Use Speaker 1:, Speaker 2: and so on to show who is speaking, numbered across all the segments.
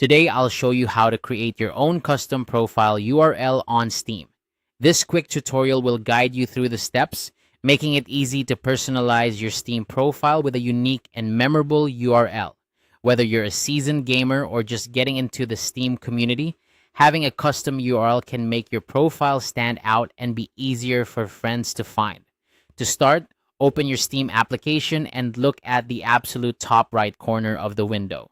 Speaker 1: Today, I'll show you how to create your own custom profile URL on Steam. This quick tutorial will guide you through the steps, making it easy to personalize your Steam profile with a unique and memorable URL. Whether you're a seasoned gamer or just getting into the Steam community, having a custom URL can make your profile stand out and be easier for friends to find. To start, open your Steam application and look at the absolute top right corner of the window.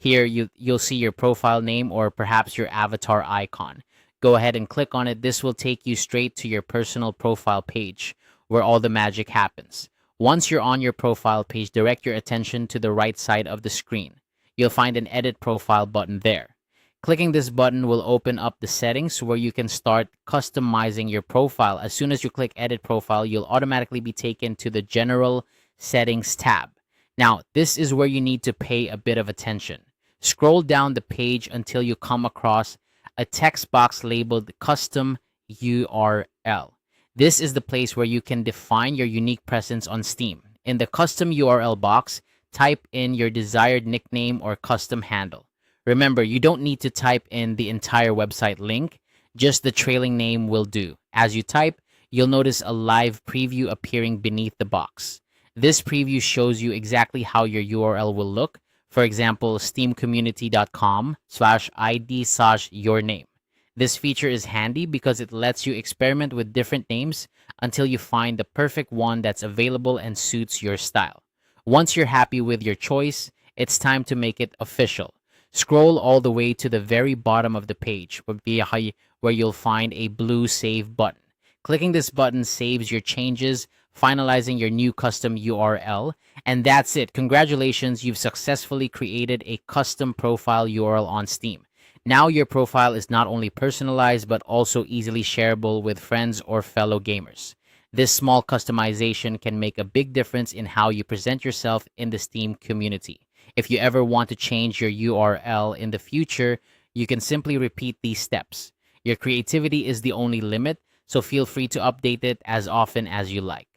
Speaker 1: Here, you'll see your profile name or perhaps your avatar icon. Go ahead and click on it. This will take you straight to your personal profile page where all the magic happens. Once you're on your profile page, direct your attention to the right side of the screen. You'll find an Edit Profile button there. Clicking this button will open up the settings where you can start customizing your profile. As soon as you click Edit Profile, you'll automatically be taken to the General Settings tab. Now, this is where you need to pay a bit of attention. Scroll down the page until you come across a text box labeled Custom URL. This is the place where you can define your unique presence on Steam. In the Custom URL box, type in your desired nickname or custom handle. Remember, you don't need to type in the entire website link, just the trailing name will do. As you type, you'll notice a live preview appearing beneath the box. This preview shows you exactly how your URL will look. For example, steamcommunity.com/id/yourname. This feature is handy because it lets you experiment with different names until you find the perfect one that's available and suits your style. Once you're happy with your choice, it's time to make it official. Scroll all the way to the very bottom of the page where you'll find a blue Save button. Clicking this button saves your changes, finalizing your new custom URL, and that's it. Congratulations, you've successfully created a custom profile URL on Steam. Now your profile is not only personalized but also easily shareable with friends or fellow gamers. This small customization can make a big difference in how you present yourself in the Steam community. If you ever want to change your URL in the future, you can simply repeat these steps. Your creativity is the only limit, so feel free to update it as often as you like.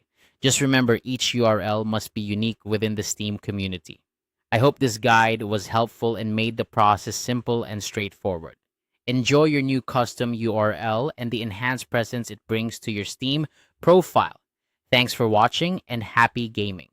Speaker 1: Just remember, each URL must be unique within the Steam community. I hope this guide was helpful and made the process simple and straightforward. Enjoy your new custom URL and the enhanced presence it brings to your Steam profile. Thanks for watching and happy gaming.